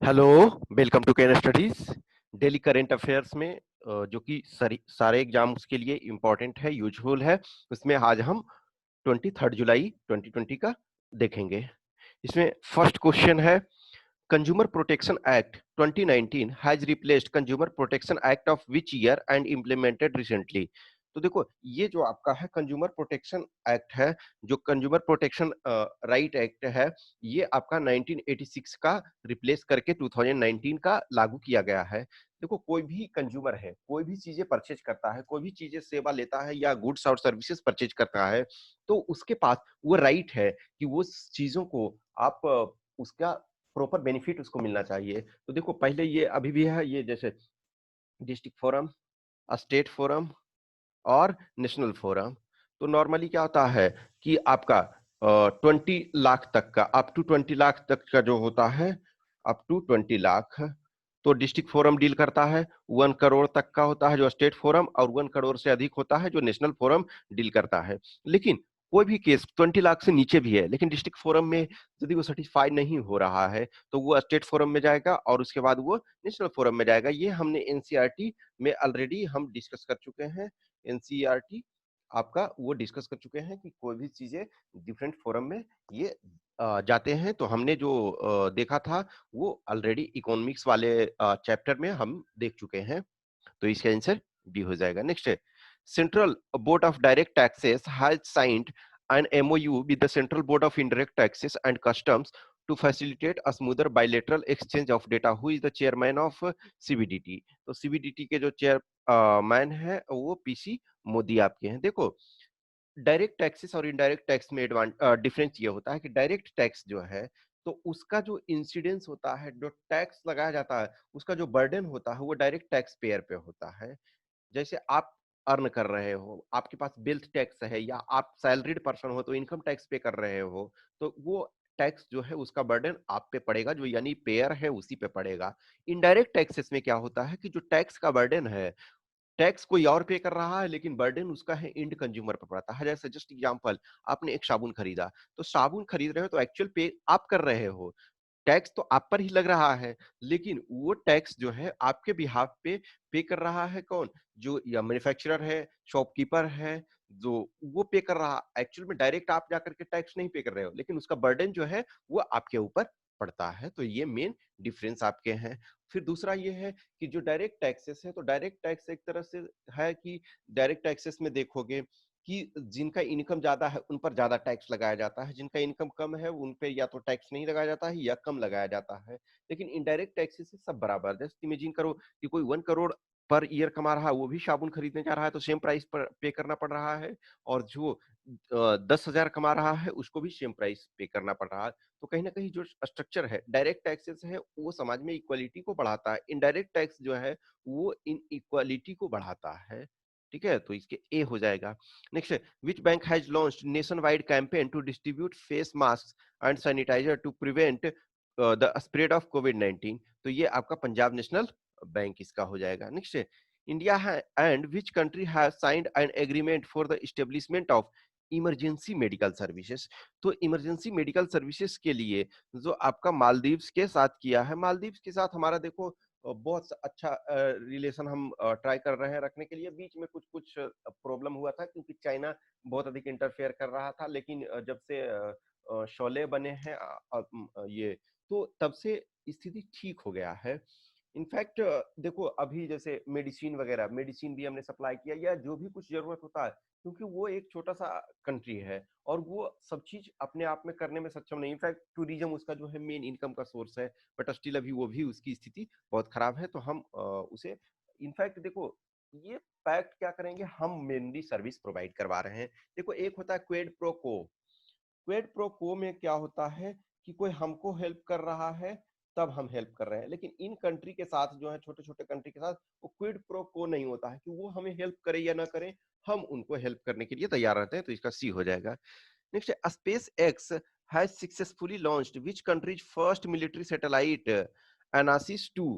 Hello, welcome to can studies. Daily current affairs में जो कि सारे एग्जाम्स के लिए इम्पोर्टेंट है, यूजफुल है, उसमें आज हम 23 जुलाई 2020 का देखेंगे। इसमें फर्स्ट क्वेश्चन है, consumer protection act 2019 has replaced consumer protection act of which year and implemented recently. तो देखो, ये जो आपका है कंज्यूमर प्रोटेक्शन एक्ट है, जो कंज्यूमर प्रोटेक्शन राइट एक्ट है, ये आपका 1986 का रिप्लेस करके 2019 का लागू किया गया है। देखो, कोई भी कंज्यूमर है, कोई भी चीजें परचेज करता है, कोई भी चीजें सेवा लेता है या गुड्स और सर्विसेज परचेज करता है, तो उसके पास वो राइट है कि वो चीजों को आप उसका प्रॉपर बेनिफिट उसको मिलना चाहिए। तो देखो, पहले ये अभी भी है, ये जैसे डिस्ट्रिक्ट फोरम, स्टेट फोरम और नेशनल फोरम। तो नॉर्मली क्या होता है कि आपका 20 लाख तक का, अप टू 20 लाख तक का जो होता है, अप टू 20 लाख, तो डिस्ट्रिक्ट फोरम डील करता है। 1 करोड़ तक का होता है जो स्टेट फोरम, और 1 करोड़ से अधिक होता है जो नेशनल फोरम डील करता है। लेकिन कोई भी केस 20 लाख से नीचे भी है, लेकिन डिस्ट्रिक्ट फोरम में यदि वो सर्टिफाइड नहीं हो रहा है, तो वो स्टेट फोरम में जाएगा और उसके बाद वो नेशनल फोरम में जाएगा। ये हमने एनसीईआरटी में ऑलरेडी हम डिस्कस कर चुके हैं। एनसीईआरटी आपका वो डिस्कस कर चुके हैं कि कोई भी चीजें डिफरेंट फोरम में ये जाते हैं। तो हमने जो देखा था वो ऑलरेडी इकोनॉमिक्स वाले चैप्टर में हम देख चुके हैं। तो इसका आंसर बी हो जाएगा। नेक्स्ट है, central board of direct taxes has signed an MOU with the Central Board of Indirect Taxes and Customs to facilitate a smoother bilateral exchange of data. Who is the chairman of CBDT? तो CBDT के जो chairman है वो PC Modi आपके हैं। देखो, direct taxes और indirect tax में डिफरेंस ये होता है कि डायरेक्ट टैक्स जो है, तो उसका जो इंसिडेंस होता है, जो टैक्स लगाया जाता है, उसका जो बर्डन होता है वो डायरेक्ट टैक्स पेयर पे होता है। जैसे आप अर्न कर रहे हो, आपके पास वेल्थ टैक्स है, या आप सैलरीड पर्सन हो तो इनकम टैक्स पे कर रहे हो, तो वो टैक्स जो है उसका बर्डन आप पे पड़ेगा, जो यानी पेयर है उसी पे पड़ेगा। इनडायरेक्ट टैक्सेस में क्या होता है कि जो टैक्स का बर्डन है, टैक्स कोई और पे कर रहा है लेकिन बर्डन उसका है एंड कंज्यूमर पर पड़ता है। जैसे जस्ट एग्जांपल, आपने एक साबुन खरीदा, तो साबुन खरीद रहे हो तो एक्चुअल पे आप कर रहे हो, टैक्स तो आप पर ही लग रहा है, लेकिन वो टैक्स जो है आपके बिहाफ पे कर रहा है कौन? जो या मैन्युफैक्चरर है, शॉपकीपर है, जो वो पे कर रहा। एक्चुअल में डायरेक्ट आप जाकर के टैक्स नहीं पे कर रहे हो, लेकिन उसका बर्डन जो है वो आपके ऊपर पड़ता है। तो ये मेन डिफरेंस आपके हैं। फिर दूसरा ये है कि जो डायरेक्ट टैक्सेस है, तो डायरेक्ट टैक्स एक तरह से है कि डायरेक्ट टैक्सेस में देखोगे कि जिनका इनकम ज्यादा है उन पर ज्यादा टैक्स लगाया जाता है, जिनका इनकम कम है उन पे या तो टैक्स नहीं लगाया जाता है या कम लगाया जाता है। लेकिन इनडायरेक्ट टैक्सेस से सब बराबर। जैसे इमेजिन करो कि कोई 1 करोड़ पर ईयर कमा रहा है, वो भी साबुन खरीदने जा रहा है, तो सेम प्राइस पर पे करना पड़ रहा है। और जो 10,000 कमा रहा है उसको भी सेम प्राइस पे करना पड़ रहा है। तो कहीं ना कहीं जो स्ट्रक्चर है डायरेक्ट टैक्सेस है, वो समाज में इक्वालिटी को बढ़ाता है। इनडायरेक्ट टैक्स जो है वो इन इक्वालिटी को बढ़ाता है। ठीक है, तो इसके ए हो जाएगा। नेक्स्ट है, which bank has launched nationwide campaign to distribute face masks and sanitizer to prevent the spread of COVID-19? तो ये आपका पंजाब नेशनल बैंक इसका हो जाएगा। नेक्स्ट है, India and which country have signed an agreement for the establishment of emergency medical services. तो emergency medical services के लिए जो आपका मालदीव्स के साथ किया है, मालदीव्स के साथ हमारा देखो बहुत अच्छा रिलेशन हम ट्राई कर रहे हैं रखने के लिए। बीच में कुछ कुछ प्रॉब्लम हुआ था क्योंकि चाइना बहुत अधिक इंटरफेयर कर रहा था, लेकिन जब से शोले बने हैं ये, तो तब से स्थिति ठीक हो गया है। इनफैक्ट देखो, अभी जैसे मेडिसिन वगैरह, मेडिसिन भी हमने सप्लाई किया, या जो भी कुछ जरूरत होता है, क्योंकि वो एक छोटा सा कंट्री है और वो सब चीज अपने आप में करने में सक्षम नहीं। इनफैक्ट टूरिज्म उसका जो है मेन इनकम का सोर्स है, बट स्टिल अभी वो भी उसकी स्थिति बहुत खराब है। तो हम उसे, इनफैक्ट देखो, ये फैक्ट क्या करेंगे, हम मेनली सर्विस प्रोवाइड करवा रहे हैं। देखो, एक होता है क्वेड प्रो को। क्वेड प्रो को में क्या होता है कि कोई हमको हेल्प कर रहा है तब हम हेल्प कर रहे हैं, लेकिन इन कंट्री के साथ जो है, छोटे छोटे कंट्री के साथ, वो क्विड प्रो को नहीं होता है कि वो हमें हेल्प करे या ना करे, हम उनको हेल्प करने के लिए तैयार रहते हैं। तो इसका सी हो जाएगा। नेक्स्ट है, space X has successfully launched which countries first military satellite ANASIS 2।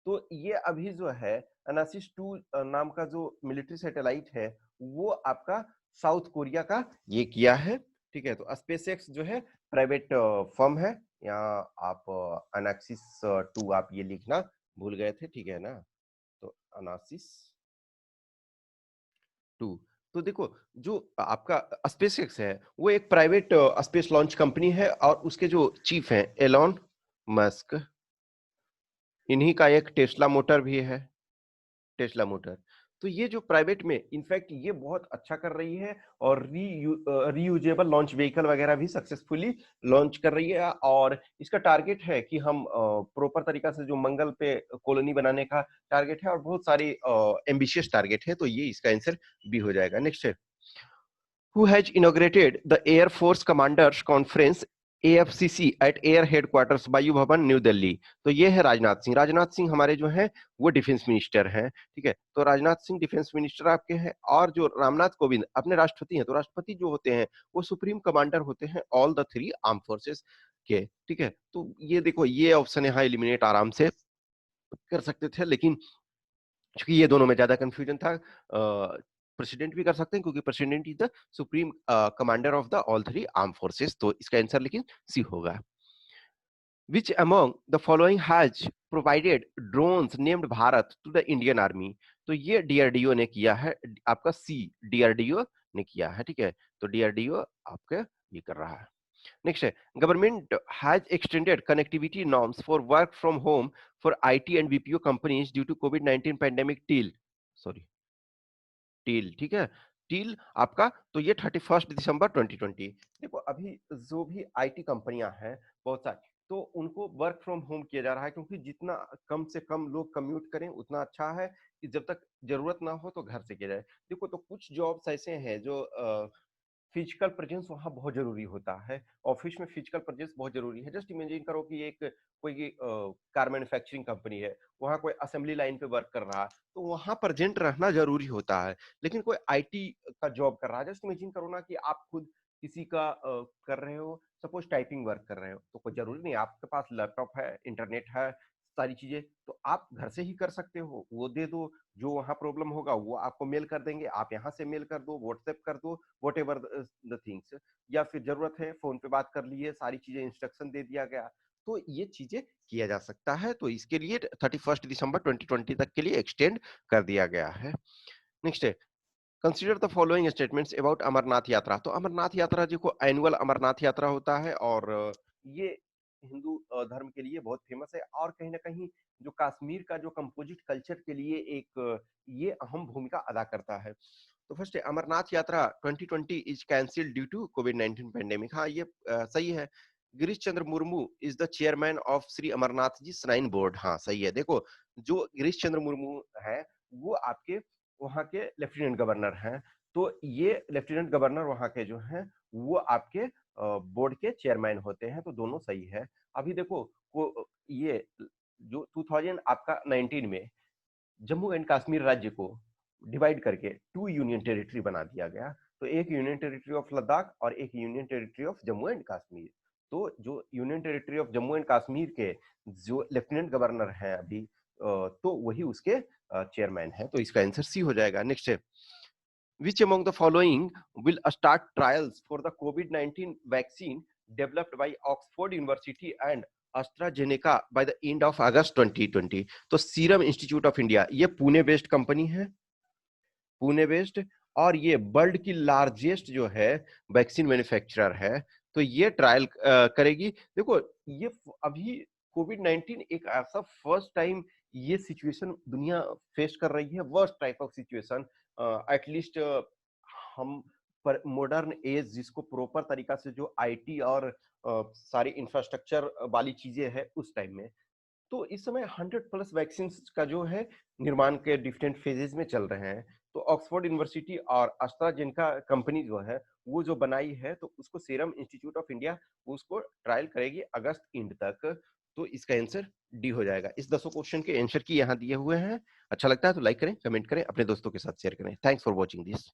तो ये अभी जो है एनासिस 2 नाम का जो मिलिट्री सैटेलाइट है, वो आपका साउथ कोरिया का ये किया है। ठीक है, तो स्पेस एक्स जो है प्राइवेट फर्म है, यहाँ आप अनाक्सिस 2 आप ये लिखना भूल गए थे, ठीक है ना? तो अनासिस 2। तो देखो, जो आपका स्पेसएक्स है वो एक प्राइवेट स्पेस लॉन्च कंपनी है और उसके जो चीफ हैं एलॉन मस्क, इन्हीं का एक टेस्ला मोटर भी है, टेस्ला मोटर। तो ये जो प्राइवेट में इनफैक्ट ये बहुत अच्छा कर रही है और रीयूजेबल लॉन्च व्हीकल वगैरह भी सक्सेसफुली लॉन्च कर रही है और इसका टारगेट है कि हम प्रॉपर तरीका से जो मंगल पे कॉलोनी बनाने का टारगेट है और बहुत सारे एम्बिशियस टारगेट है, तो ये इसका आंसर बी हो जाएगा। नेक्स्ट है, who has inaugurated the Air Force Commanders Conference AFCC at Air Headquarters वायु भवन न्यू दिल्ली। तो ये है राजनाथ सिंह। राजनाथ सिंह हमारे जो हैं वो डिफेंस मिनिस्टर हैं, ठीक है। तो राजनाथ सिंह डिफेंस मिनिस्टर आपके हैं और जो रामनाथ कोविंद अपने राष्ट्रपति हैं, तो राष्ट्रपति जो होते हैं वो सुप्रीम कमांडर होते हैं ऑल द 3 आर्म फोर्सेस के, ठीक है। तो ये देखो, ये ऑप्शन यहाँ एलिमिनेट आराम से कर सकते थे, लेकिन चूंकि ये दोनों में ज्यादा कंफ्यूजन था, प्रेसिडेंट भी कर सकते हैं क्योंकि president is the supreme commander of the all 3 arm forces. तो इसका आंसर लेकिन सी होगा। Which among the following has provided drones named Bharat to the Indian Army? तो ये डीआरडीओ ने किया है, आपका सी डीआरडीओ ने किया है, ठीक है। तो डीआरडीओ आपका ये कर रहा है। नेक्स्ट है, government has extended connectivity norms for work from home for IT and BPO companies due to कोविड-19 पैंडेमिक टील, सॉरी टील, ठीक है। टील आपका, तो ये 31 दिसंबर 2020। देखो, अभी जो भी आईटी कंपनियां हैं बहुत सारी, तो उनको वर्क फ्रॉम होम किया जा रहा है क्योंकि जितना कम से कम लोग कम्यूट करें उतना अच्छा है कि जब तक जरूरत ना हो तो घर से किया जाए। देखो, तो कुछ जॉब्स ऐसे हैं जो फिजिकल प्रेजेंस वहाँ बहुत जरूरी होता है, ऑफिस में फिजिकल प्रेजेंस बहुत जरूरी है। जस्ट इमेजिन करो कि एक कोई कार मैन्युफैक्चरिंग कंपनी है, वहाँ कोई असेंबली लाइन पे वर्क कर रहा है, तो वहाँ प्रेजेंट रहना जरूरी होता है। लेकिन कोई आईटी का जॉब कर रहा है, जस्ट इमेजिन करो ना कि आप खुद किसी का कर रहे हो, सपोज टाइपिंग वर्क कर रहे हो, तो कोई जरूरी नहीं आपके पास लैपटॉप है, इंटरनेट है, सारी चीजें तो आप घर से ही कर सकते हो। वो दे दो, जो वहाँ प्रॉब्लम होगा वो आपको मेल कर देंगे, आप यहाँ से मेल कर दो, व्हाट्सएप कर दो, वॉट एवर द थिंग्स, या फिर जरूरत है फोन पे बात कर लिए, सारी चीजें इंस्ट्रक्शन दे दिया गया, तो ये चीजें किया जा सकता है। तो इसके लिए 31 दिसंबर 2020 तक के लिए एक्सटेंड कर दिया गया है। नेक्स्ट है, consider the following statements about Amarnath Yatra. तो अमरनाथ यात्रा जो एनुअल अमरनाथ यात्रा होता है और ये हिंदू धर्म के लिए बहुत फेमस है और कहीं ना कहीं जो कश्मीर का जो कंपोजिट कल्चर के लिए एक ये अहम भूमिका अदा करता है। तो फर्स्ट है, Amarnath Yatra 2020 is cancelled due to कोविड-19 पैंडेमिक। हाँ, ये सही है। Girish Chandra Murmu is the chairman of Shri Amarnath ji shrine board. हाँ, सही है। देखो, जो गिरीश चंद्र मुर्मू है वो आपके वहाँ के लेफ्टिनेंट गवर्नर हैं, तो ये लेफ्टिनेंट गवर्नर वहाँ के जो हैं वो आपके बोर्ड के चेयरमैन होते हैं, तो दोनों सही है। अभी देखो, ये जो 2000 आपका 19 में जम्मू एंड कश्मीर राज्य को डिवाइड करके 2 यूनियन टेरिटरी बना दिया गया, तो एक यूनियन टेरिटरी ऑफ लद्दाख और एक union territory of Jammu and Kashmir. तो जो union territory of Jammu and Kashmir के जो लेफ्टिनेंट गवर्नर हैं अभी, तो वही उसके चेयरमैन है, तो इसका आंसर सी हो जाएगा। नेक्स्ट है, which among the following will start trials for the COVID-19 vaccine developed by Oxford University and AstraZeneca by the end of August 2020? तो सीरम इंस्टीट्यूट ऑफ इंडिया, ये पुणे बेस्ड कंपनी है, Pune based, और ये world की largest जो है vaccine manufacturer है, तो ये ट्रायल करेगी। देखो, ये अभी कोविड-19 एक ऐसा फर्स्ट टाइम ये सिचुएशन दुनिया फेस कर रही है, worst type of situation, at least हम पर मॉडर्न एज जिसको प्रॉपर तरीका से जो आईटी और सारी इंफ्रास्ट्रक्चर वाली चीजें है उस टाइम में, तो इस समय 100 प्लस वैक्सीन का जो है निर्माण के डिफरेंट फेजेस में चल रहे हैं। तो ऑक्सफोर्ड यूनिवर्सिटी और एस्ट्राजेनेका कंपनी जो है वो जो बनाई है, तो उसको सीरम इंस्टीट्यूट ऑफ इंडिया उसको ट्रायल करेगी अगस्त एंड तक। तो इसका आंसर डी हो जाएगा। इस 10 क्वेश्चन के आंसर की यहाँ दिए हुए हैं। अच्छा लगता है तो लाइक करें, कमेंट करें, अपने दोस्तों के साथ शेयर करें। Thanks for watching this.